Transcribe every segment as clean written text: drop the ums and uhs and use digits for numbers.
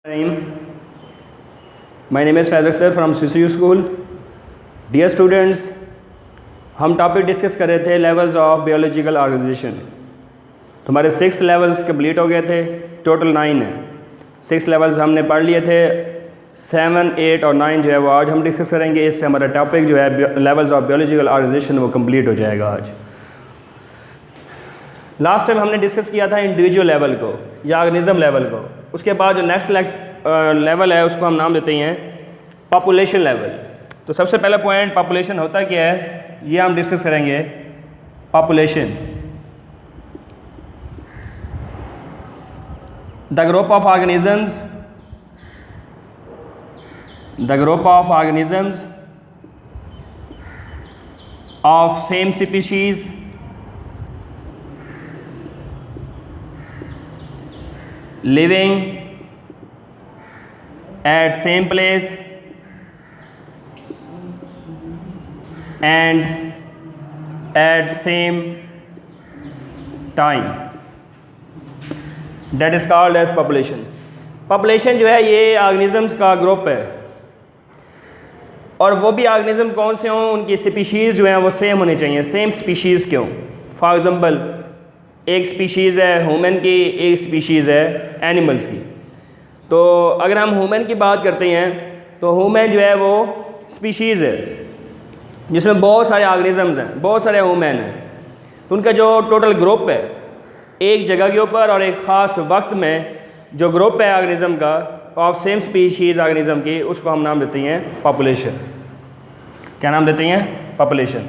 My name is Faiz Akhtar from CCU School. Dear students, हम topic discuss कर रहे थे लेवल्स ऑफ बायोलॉजिकल ऑर्गेनाइजेशन। तो हमारे 6 लेवल्स कंप्लीट हो गए थे, टोटल 9 है। 6 लेवल्स हमने पढ़ लिए थे, 7, 8 और 9 जो है वो आज हम डिस्कस करेंगे। इससे हमारा टॉपिक जो है लेवल्स ऑफ बायोलॉजिकल ऑर्गेनाइजेशन वो कंप्लीट हो जाएगा आज। लास्ट टाइम हमने डिस्कस किया था इंडिविजुअल लेवल को या ऑर्गेनिज्म लेवल को। उसके बाद जो नेक्स्ट लेवल है उसको हम नाम देते हैं पॉपुलेशन लेवल। तो सबसे पहला पॉइंट पॉपुलेशन होता क्या है ये हम डिस्कस करेंगे। Population, the group of organisms of same species living at same place and at same time, that is called as population. Population जो है ये ऑर्गेनिजम्स का ग्रुप है, और वो भी ऑर्गेनिजम्स कौन से हों, उनकी स्पीशीज़ जो हैं वो सेम होनी चाहिए। सेम स्पीशीज़ क्यों? फॉर एग्ज़ाम्पल एक स्पीशीज़ है ह्यूमन की, एक स्पीशीज़ है एनिमल्स की। तो अगर हम ह्यूमन की बात करते हैं तो ह्यूमन जो है वो स्पीशीज़ है जिसमें बहुत सारे ऑर्गेनिजम्स हैं, बहुत सारे ह्यूमन हैं। तो उनका जो टोटल ग्रुप है एक जगह के ऊपर और एक ख़ास वक्त में जो ग्रुप है ऑर्गेनिज्म का ऑफ सेम स्पीशीज़ ऑर्गेनिज्म की, उसको हम नाम देते हैं पॉपुलेशन। क्या नाम देते हैं? पॉपुलेशन।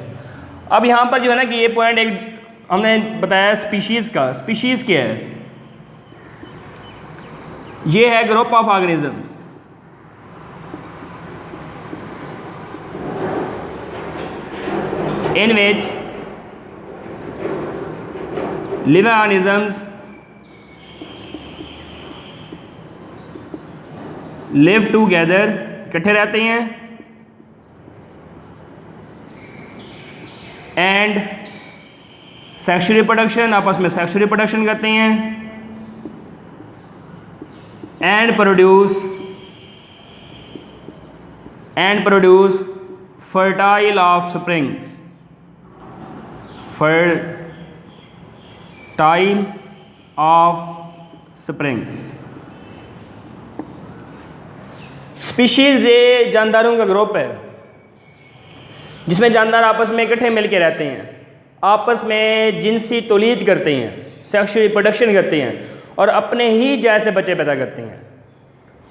अब यहाँ पर जो है ना कि ये पॉइंट एक हमने बताया स्पीशीज़ का। स्पीशीज़ क्या है? ये है group of organisms in which living organisms live together, इकट्ठे रहते हैं, एंड सेक्सुअल रिप्रोडक्शन, आपस में सेक्सुअल रिप्रोडक्शन करते हैं, and produce fertile of springs, fertile of springs. Species ये जानदारों का ग्रुप है जिसमें जानदार आपस में इकट्ठे मिलके रहते हैं, आपस में जिनसी तौलीद करते हैं, सेक्सुअल रिप्रोडक्शन करते हैं और अपने ही जैसे बच्चे पैदा करते हैं।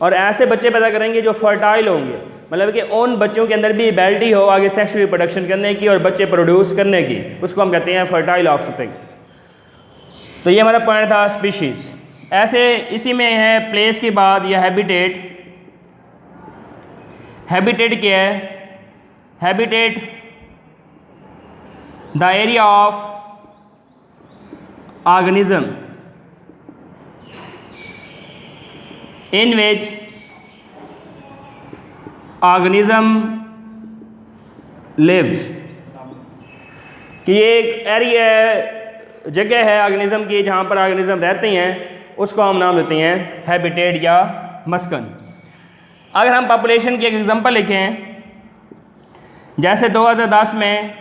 और ऐसे बच्चे पैदा करेंगे जो फर्टाइल होंगे, मतलब कि उन बच्चों के अंदर भी एबिलिटी हो आगे सेक्सुअल रिप्रोडक्शन करने की और बच्चे प्रोड्यूस करने की, उसको हम कहते हैं फर्टाइल ऑफ स्प्रिंग्स। तो ये हमारा पॉइंट था स्पीशीज़। ऐसे इसी में है प्लेस के बाद या हैबिटेट। हैबिटेट क्या है? Habitat the area of organism in which organism lives. कि ये एक एरिया है, जगह है ऑर्गेनिज्म की जहाँ पर ऑर्गेनिज्म रहते हैं, उसको हम नाम देते हैं हैबिटेट या मस्कन। अगर हम पॉपुलेशन की एक एग्जांपल लिखें, जैसे 2010 में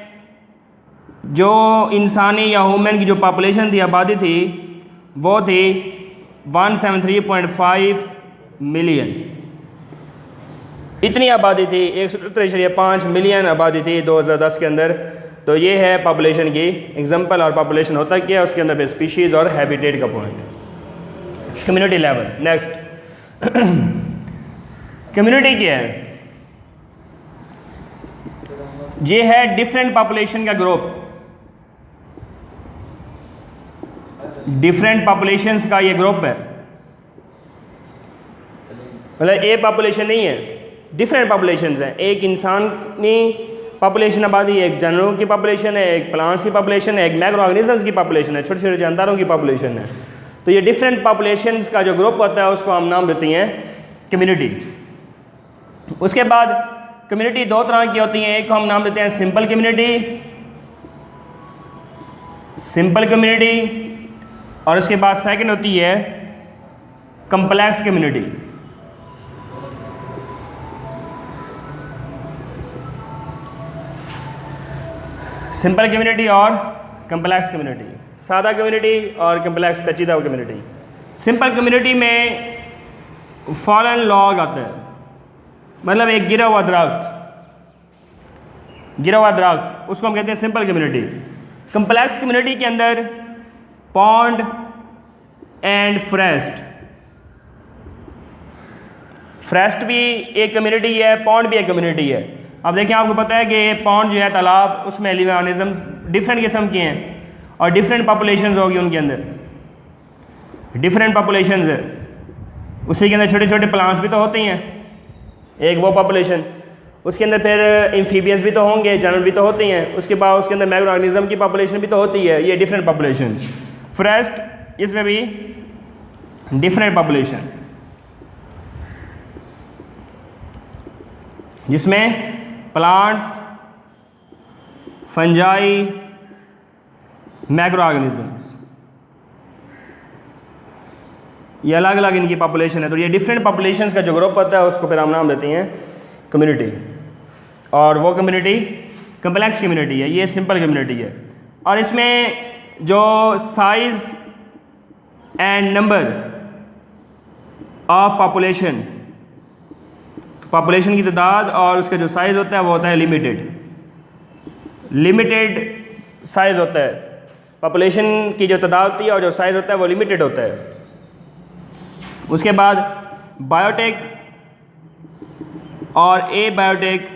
जो इंसानी या ह्यूमन की जो पॉपुलेशन थी, आबादी थी, वो थी 173.5 मिलियन। इतनी आबादी थी, 173.5 मिलियन आबादी थी 2010 के अंदर। तो ये है पॉपुलेशन की एग्जांपल। और पॉपुलेशन होता क्या है, उसके अंदर फिर स्पीशीज़ और हैबिटेट का point. Community level. Next community क्या है? ये है डिफरेंट पॉपुलेशन का ग्रुप, डिफरेंट पॉपुलेशंस का ये ग्रुप है। मतलब एक पॉपुलेशन नहीं है, डिफरेंट पॉपुलेशंस हैं। एक इंसानी पॉपुलेशन आबादी, एक जानवरों की पॉपुलेशन है, एक प्लांट्स की पॉपुलेशन है, एक माइक्रो ऑर्गेनिजम्स की पॉपुलेशन है, छोटे छोटे जानदारों की पॉपुलेशन है। तो ये डिफरेंट पॉपुलेशंस का जो ग्रुप होता है उसको हम नाम देते हैं कम्युनिटी। उसके बाद कम्युनिटी 2 तरह की होती हैं। एक को हम नाम देते हैं सिंपल कम्युनिटी, और उसके बाद सेकंड होती है कम्प्लेक्स कम्युनिटी। सिंपल कम्युनिटी और कम्प्लेक्स कम्युनिटी, सादा कम्युनिटी और कम्प्लेक्स पेचीदा कम्युनिटी। सिंपल कम्युनिटी में फॉलन लॉग आता है, मतलब एक गिरा हुआ दरख्त, उसको हम कहते हैं सिंपल कम्युनिटी। कम्प्लेक्स कम्युनिटी के अंदर पॉन्ड एंड फॉरेस्ट भी एक कम्युनिटी है, पॉन्ड भी एक कम्युनिटी है। अब देखें, आपको पता है कि पॉन्ड जो है तालाब, उसमें लिविंग ऑर्गेनिजम्स डिफरेंट किस्म के हैं और डिफरेंट पॉपुलेशंस होगी उनके अंदर, डिफरेंट पॉपुलेशंस है। उसी के अंदर छोटे छोटे प्लांट्स भी तो होते ही हैं, एक वो पॉपुलेशन, उसके अंदर फिर एम्फीबियंस भी तो होंगे, जानवर भी तो होते ही हैं, उसके बाद उसके अंदर माइक्रो ऑर्गेनिज्म की पॉपुलेशन भी तो होती है, ये डिफरेंट पॉपुलेशंस। फॉरेस्ट, इसमें भी डिफरेंट पॉपुलेशन, जिसमें प्लांट्स, फंजाई, माइक्रो ऑर्गेनिजम्स, ये अलग अलग इनकी पॉपुलेशन है। तो ये डिफरेंट पॉपुलेशंस का जो ग्रुप होता है उसको फिर हम नाम देते हैं कम्युनिटी, और वो कम्युनिटी कम्प्लेक्स कम्युनिटी है, ये सिंपल कम्युनिटी है। और इसमें जो size and number of population की तादाद और उसका जो साइज़ होता है वो होता है लिमिटेड साइज़ होता है। पॉपुलेशन की जो तादाद होती है और जो साइज़ होता है वो लिमिटेड होता है। उसके बाद बायोटेक और ए बायोटेक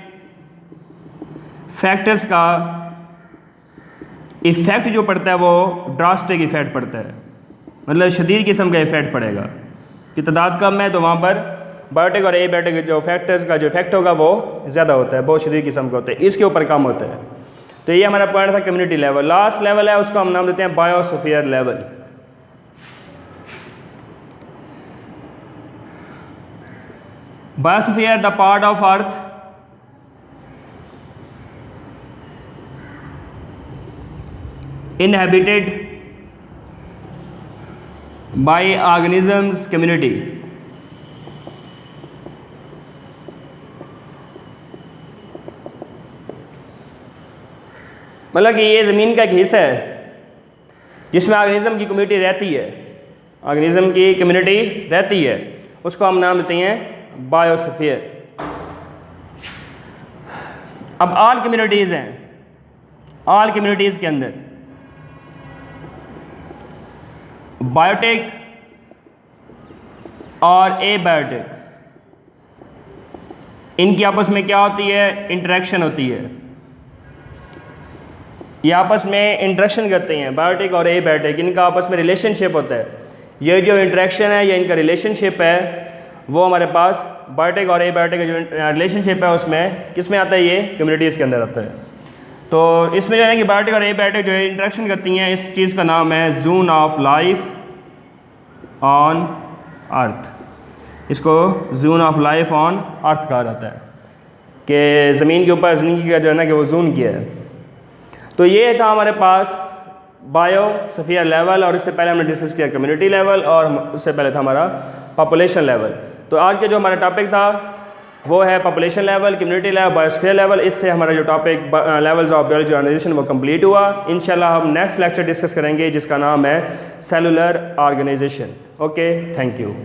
फैक्टर्स का इफ़ेक्ट जो पड़ता है वो ड्रास्टिक इफ़ेक्ट पड़ता है, मतलब शदीद किस्म का इफ़ेक्ट पड़ेगा कि तादाद कम है तो वहाँ पर बायोटेक और ए बायोटेक जो फैक्टर्स का जो इफेक्ट होगा वो ज़्यादा होता है, बहुत शदीद किस्म का होता है, इसके ऊपर कम होता है। तो ये हमारा पॉइंट था कम्युनिटी लेवल। लास्ट लेवल है, उसको हम नाम देते हैं biosphere level. Biosphere the part of earth inhabited by organisms community, मतलब कि ये ज़मीन का एक हिस्सा है जिसमें ऑर्गेनिज्म की कम्युनिटी रहती है, ऑर्गेनिज्म की कम्युनिटी रहती है, उसको हम नाम देते हैं बायोस्फीयर। अब ऑल कम्युनिटीज़ हैं, ऑल कम्युनिटीज़ के अंदर बायोटेक और ए बायोटेक, इनकी आपस में क्या होती है, इंटरेक्शन होती है। ये आपस में इंटरेक्शन करते हैं, बायोटेक और ए बायोटेक, इनका आपस में रिलेशनशिप होता है। ये जो इंटरेक्शन है, ये इनका रिलेशनशिप है, वो हमारे पास बायोटेक और ए बायोटेक का जो रिलेशनशिप है उसमें किस में आता है, ये कम्युनिटीज़ के अंदर आता है। तो इसमें जो है कि बायोटेक और ए बायोटेक जो है इंटरेक्शन करती हैं, इस चीज़ का नाम है zone of life on earth. इसको zone of life on earth कहा जाता है कि ज़मीन के ऊपर ज़िंदगी का जो है ना कि वो जोन किया है। तो ये था हमारे पास बायोस्फीयर लेवल, और इससे पहले हमने डिस्कस किया कम्युनिटी लेवल, और उससे पहले था हमारा पॉपुलेशन लेवल। तो आज के जो हमारा टॉपिक था वो है population level, community level, biosphere level. इससे हमारा जो topic levels of biology organization वो कंप्लीट हुआ। इंशाल्लाह हम नेक्स्ट लेक्चर डिस्कस करेंगे जिसका नाम है cellular organization. Okay, thank you.